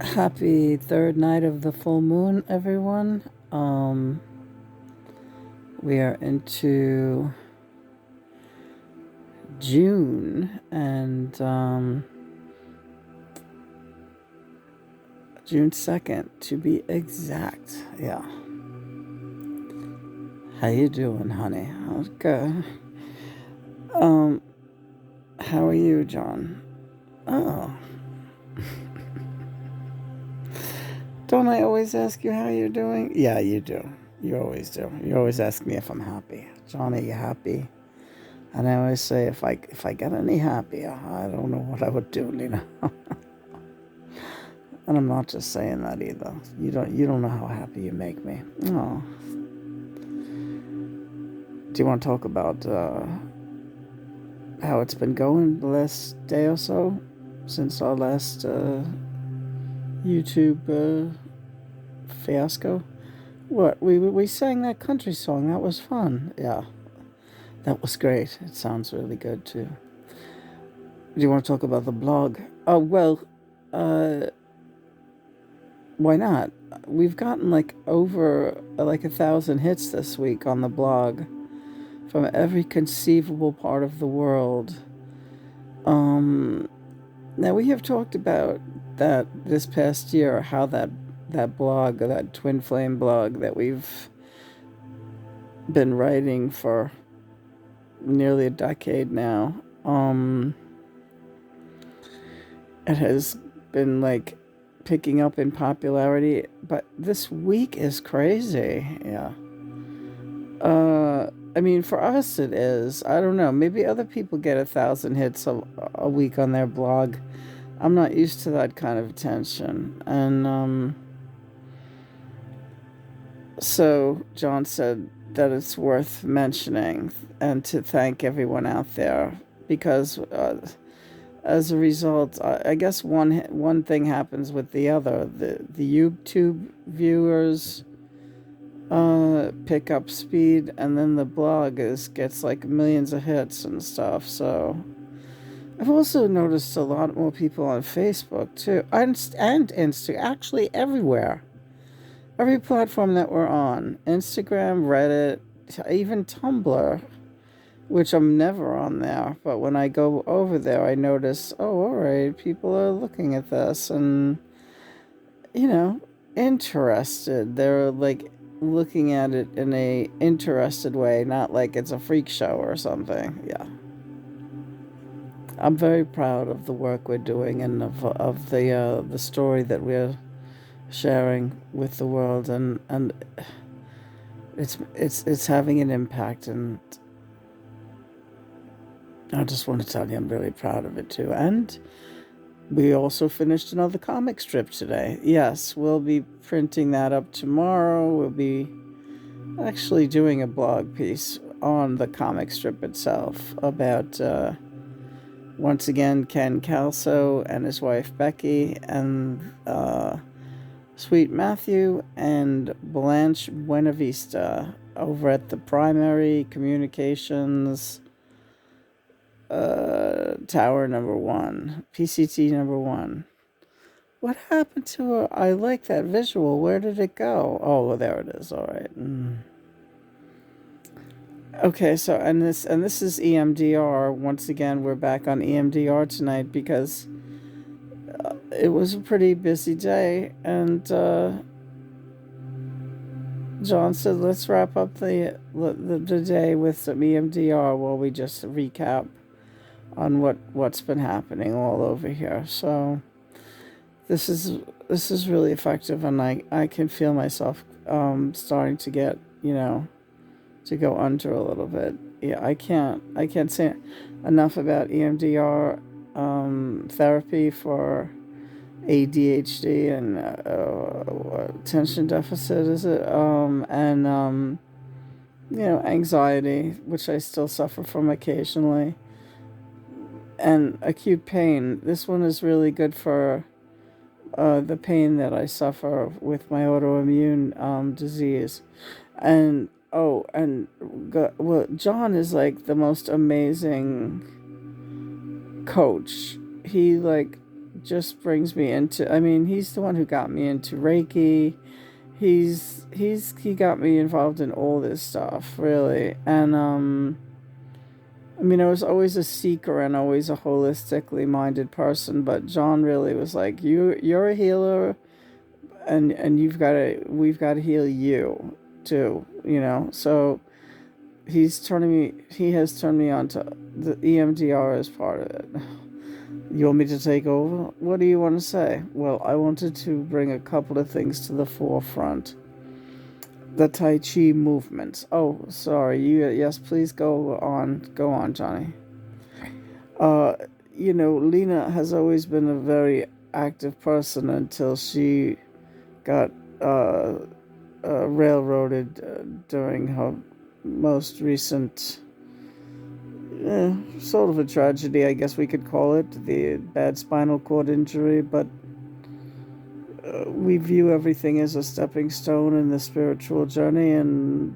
Happy third night of the full moon, everyone. We are into June and June 2nd to be exact. Yeah. How you doing, honey? Okay. Um, how are you, John? Oh. Don't I always ask you how you're doing? Yeah, you do. You always do. You always ask me if I'm happy. John, are you happy? And I always say, if I get any happier, I don't know what I would do, Lena. And I'm not just saying that either. You don't know how happy you make me. Oh. Do you want to talk about how it's been going the last day or so since our last YouTube fiasco? What we sang that country song. That was fun. Yeah, that was great. It sounds really good too. Do you want to talk about the blog? Oh well, why not? We've gotten like over like 1,000 hits this week on the blog from every conceivable part of the world. Now we have talked about that this past year, how that blog, that Twin Flame blog that we've been writing for nearly a decade now, it has been like picking up in popularity, but this week is crazy. Yeah. I mean, for us it is. I don't know. Maybe other people get 1,000 hits a week on their blog. I'm not used to that kind of attention. And so John said that it's worth mentioning and to thank everyone out there because as a result, I guess one thing happens with the other. The YouTube viewers pick up speed, and then the blog gets like millions of hits and stuff. So I've also noticed a lot more people on Facebook too, and Insta, actually everywhere, every platform that we're on, Instagram, Reddit, even Tumblr, which I'm never on there. But when I go over there, I notice, oh, all right, people are looking at this and, you know, interested. They're like looking at it in a interested way, not like it's a freak show or something. Yeah. I'm very proud of the work we're doing and of the story that we're sharing with the world, and it's having an impact, and I just want to tell you I'm really proud of it too. And we also finished another comic strip today. Yes, we'll be printing that up tomorrow. We'll be actually doing a blog piece on the comic strip itself about once again Ken Calso and his wife Becky and Sweet Matthew and Blanche Buenavista over at the Primary Communications Tower number 1, PCT number 1. What happened to her? I like that visual. Where did it go? Oh, well, there it is. All right. Okay, so and this is EMDR. Once again, we're back on EMDR tonight because it was a pretty busy day, and John said, "Let's wrap up the day with some EMDR while we just recap on what's been happening all over here." So this is really effective, and I can feel myself starting to get to go under a little bit. Yeah, I can't say enough about EMDR therapy for ADHD and attention deficit, is it? And anxiety, which I still suffer from occasionally, and acute pain. This one is really good for the pain that I suffer with my autoimmune disease. And well, John is like the most amazing coach. He like just brings me into, I mean, he's the one who got me into Reiki. He got me involved in all this stuff, really. And I mean, I was always a seeker and always a holistically minded person, but John really was like, you're a healer, and we've got to heal you too, So he has turned me on to the EMDR as part of it. You want me to take over? What do you want to say? Well, I wanted to bring a couple of things to the forefront. The Tai Chi movements. Oh, sorry. Yes, please go on. Go on, Johnny. Lena has always been a very active person until she got railroaded during her most recent sort of a tragedy, I guess we could call it, the bad spinal cord injury, but we view everything as a stepping stone in the spiritual journey, and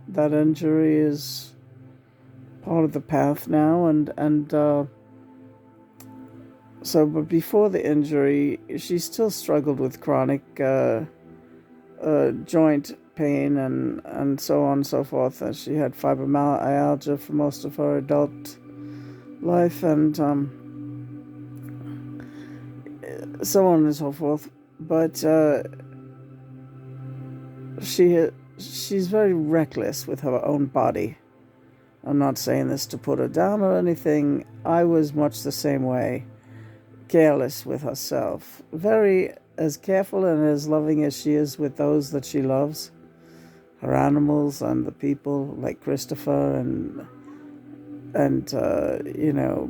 that injury is part of the path now, but before the injury, she still struggled with chronic joint pain and so on and so forth. She had fibromyalgia for most of her adult life, and so on and so forth. But she's very reckless with her own body. I'm not saying this to put her down or anything. I was much the same way. Careless with herself. Very as careful and as loving as she is with those that she loves. Her animals and the people like Christopher and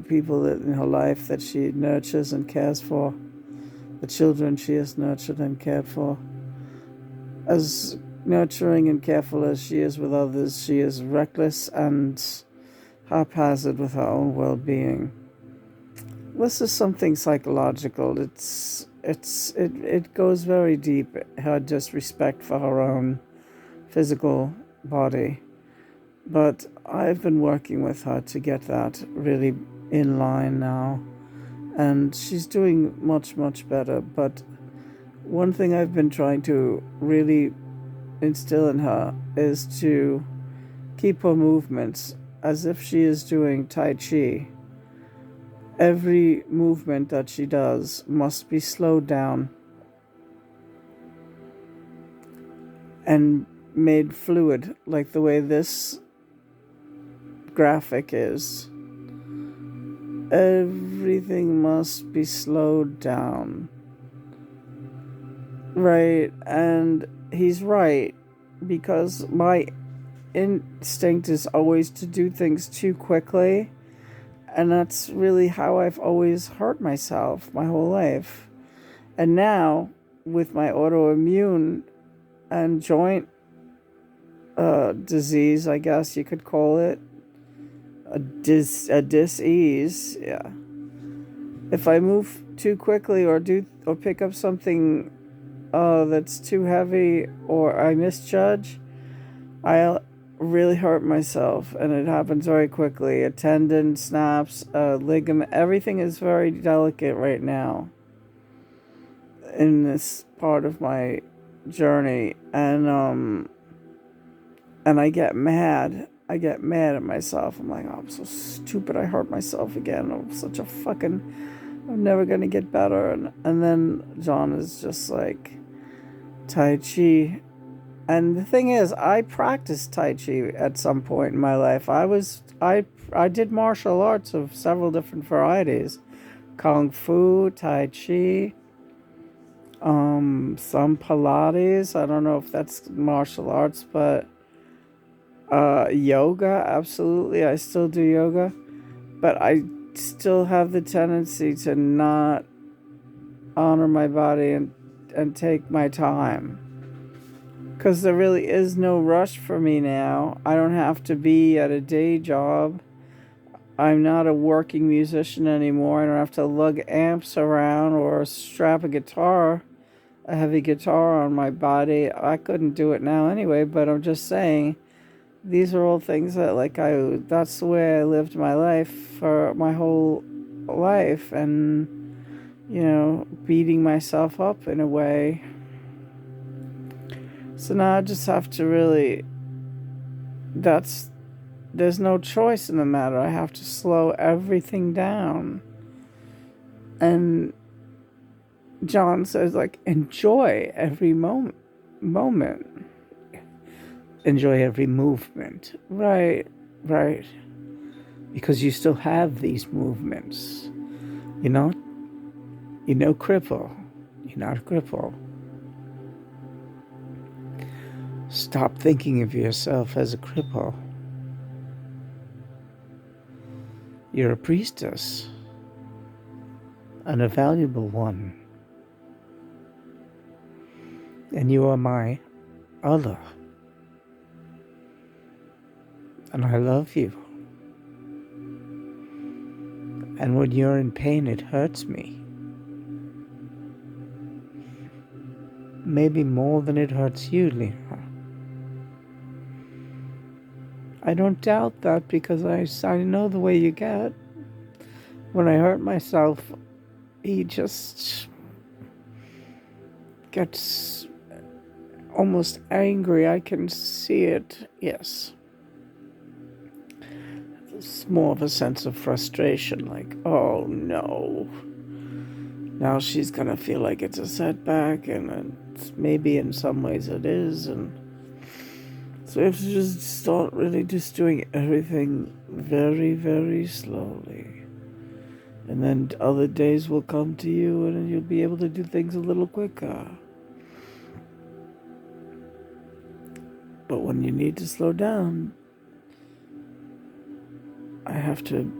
people that in her life that she nurtures and cares for. The children she has nurtured and cared for. As nurturing and careful as she is with others, she is reckless and haphazard with her own well-being. This is something psychological. It goes very deep, her disrespect for her own physical body. But I've been working with her to get that really in line now. And she's doing much, much better. But one thing I've been trying to really instill in her is to keep her movements as if she is doing Tai Chi. Every movement that she does must be slowed down and made fluid, like the way this graphic is. Everything must be slowed down. Right, and he's right, because my instinct is always to do things too quickly, and that's really how I've always hurt myself my whole life. And now, with my autoimmune and joint disease, I guess you could call it, a dis-ease, yeah. If I move too quickly or pick up something that's too heavy, or I misjudge, I'll really hurt myself, and it happens very quickly. A tendon snaps, a ligament, everything is very delicate right now in this part of my journey, and I get mad. I get mad at myself. I'm like, oh, I'm so stupid. I hurt myself again. I'm never going to get better. And then John is just like, Tai Chi. And the thing is, I practiced Tai Chi at some point in my life. I did martial arts of several different varieties. Kung Fu, Tai Chi, some Pilates. I don't know if that's martial arts, but yoga, absolutely. I still do yoga, but I still have the tendency to not honor my body and take my time. Because there really is no rush for me now. I don't have to be at a day job. I'm not a working musician anymore. I don't have to lug amps around or strap a heavy guitar on my body. I couldn't do it now anyway, but I'm just saying, these are all things that that's the way I lived my life for my whole life. And beating myself up in a way. So now I just have to really, there's no choice in the matter. I have to slow everything down. And John says, like, enjoy every moment. Enjoy every movement. Right. Because you still have these movements. You're no cripple. You're not a cripple. Stop thinking of yourself as a cripple. You're a priestess, and a valuable one. And you are my Allah. And I love you. And when you're in pain, it hurts me. Maybe more than it hurts you, Lena. I don't doubt that, because I know the way you get. When I hurt myself, he just gets almost angry. I can see it, yes. It's more of a sense of frustration, like, oh no. Now she's gonna feel like it's a setback, and maybe in some ways it is, and so you have to just start really just doing everything very, very slowly. And then other days will come to you, and you'll be able to do things a little quicker. But when you need to slow down, I have to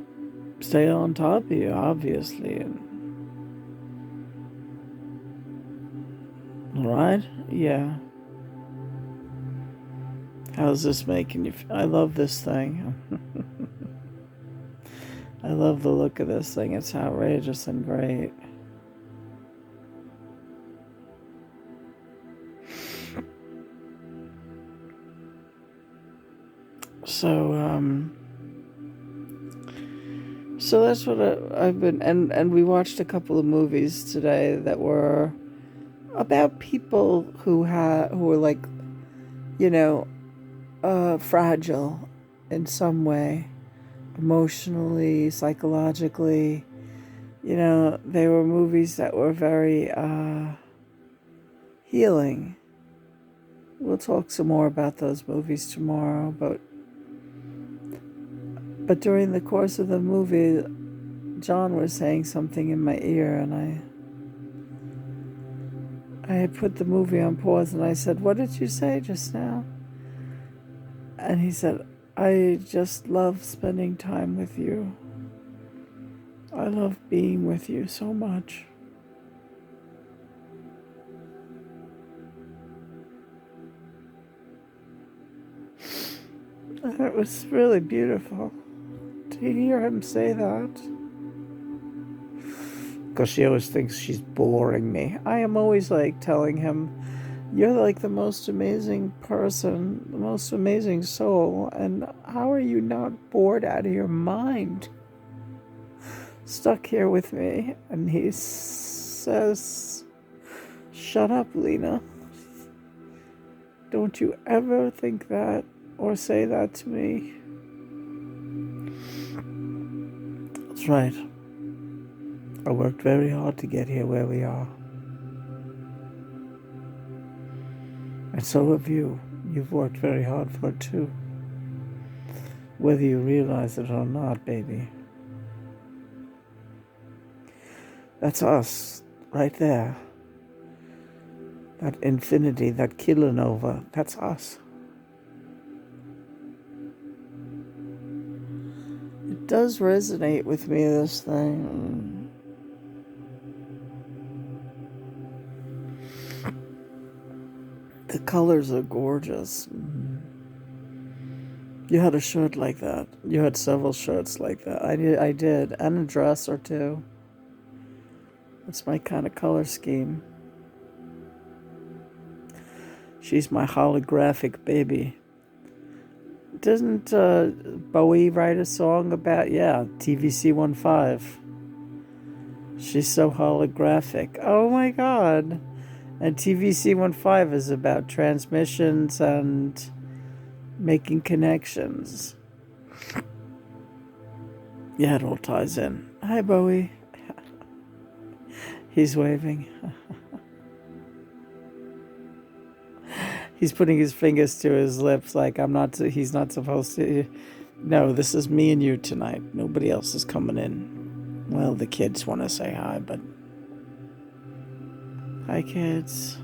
stay on top of you, obviously. Right? Yeah. How's this making you feel? I love this thing. I love the look of this thing. It's outrageous and great. So that's what I've been, and we watched a couple of movies today that were about people who were like, fragile in some way, emotionally, psychologically. They were movies that were very healing. We'll talk some more about those movies tomorrow, but during the course of the movie, John was saying something in my ear, and I had put the movie on pause, and I said, "What did you say just now?" And he said, "I just love spending time with you. I love being with you so much." And it was really beautiful to hear him say that. Because she always thinks she's boring me. I am always like telling him, "You're like the most amazing person, the most amazing soul, and how are you not bored out of your mind? Stuck here with me." And he says, "Shut up, Lena. Don't you ever think that or say that to me." That's right. I worked very hard to get here where we are. And so have you. You've worked very hard for it too. Whether you realize it or not, baby. That's us, right there. That infinity, that KILONOVA, that's us. It does resonate with me, this thing. The colors are gorgeous. You had a shirt like that. You had several shirts like that. I did, and a dress or two. That's my kind of color scheme. She's my holographic baby. Didn't Bowie write a song about, TVC 15? She's so holographic. Oh my god. And TVC15 is about transmissions and making connections. Yeah, it all ties in. Hi, Bowie. He's waving. He's putting his fingers to his lips like he's not supposed to. No, this is me and you tonight. Nobody else is coming in. Well, the kids want to say hi, but... Hi, kids.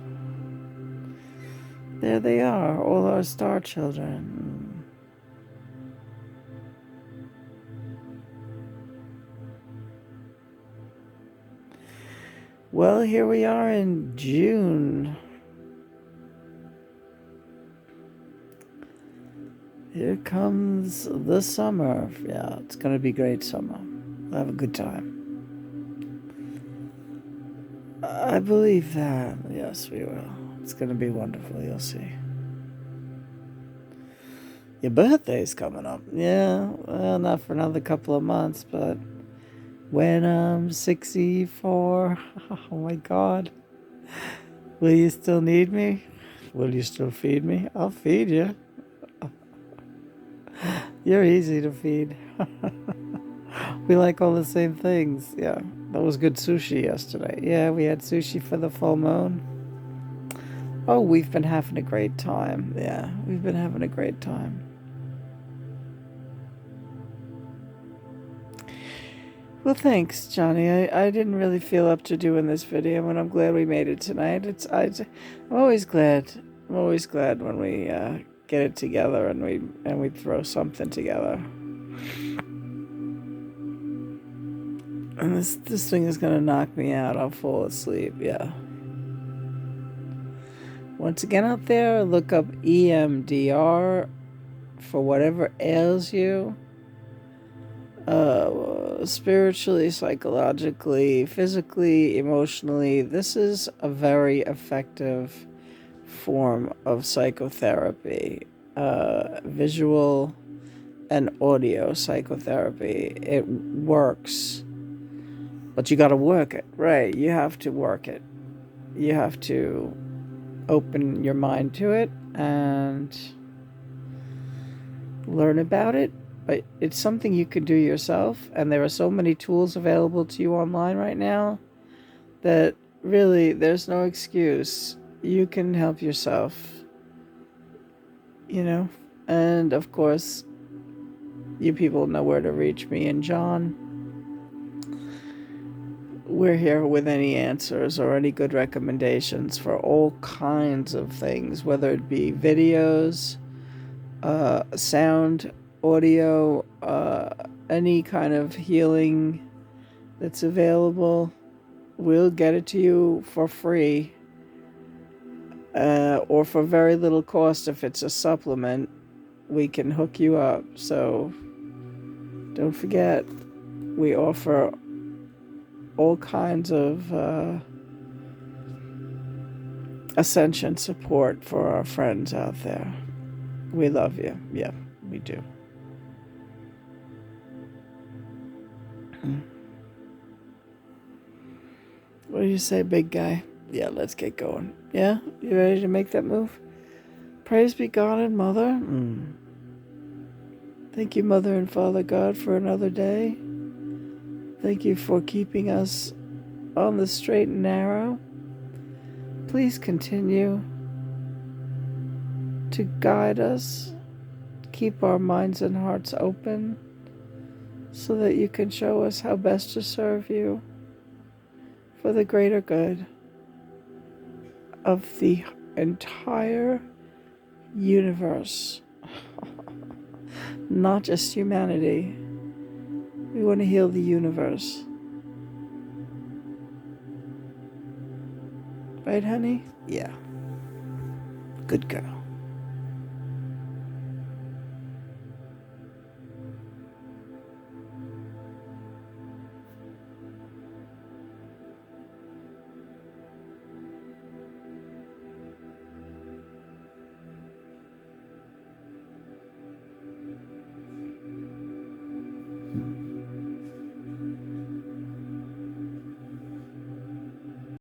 There they are, all our star children. Well, here we are in June. Here comes the summer. Yeah, it's going to be great summer. We'll have a good time. I believe that. Yes, we will. It's going to be wonderful. You'll see. Your birthday's coming up. Yeah, well, not for another couple of months, but when I'm 64, oh my God. Will you still need me? Will you still feed me? I'll feed you. You're easy to feed. We like all the same things. Yeah, that was good sushi yesterday. Yeah, we had sushi for the full moon. Oh, we've been having a great time. Yeah, we've been having a great time. Well, thanks, Johnny. I didn't really feel up to doing this video, and I'm glad we made it tonight. I'm always glad. I'm always glad when we get it together and we throw something together. And this thing is gonna knock me out. I'll fall asleep. Yeah. Once again, out there, look up EMDR for whatever ails you. Spiritually, psychologically, physically, emotionally. This is a very effective form of psychotherapy. Visual and audio psychotherapy. It works. But you gotta work it, right? You have to work it. You have to open your mind to it and learn about it. But it's something you can do yourself, and there are so many tools available to you online right now that really there's no excuse. You can help yourself, you know? And of course, you people know where to reach me and John. We're here with any answers or any good recommendations for all kinds of things, whether it be videos, sound, audio, any kind of healing that's available. We'll get it to you for free, or for very little cost. If it's a supplement, we can hook you up. So don't forget, we offer all kinds of ascension support for our friends out there. We love you. Yeah, we do. What do you say, big guy? Yeah, let's get going. Yeah? You ready to make that move? Praise be God and Mother. Thank you, Mother and Father God, for another day. Thank you for keeping us on the straight and narrow. Please continue to guide us. Keep our minds and hearts open so that you can show us how best to serve you for the greater good of the entire universe. Not just humanity. We want to heal the universe. Right, honey? Yeah. Good girl.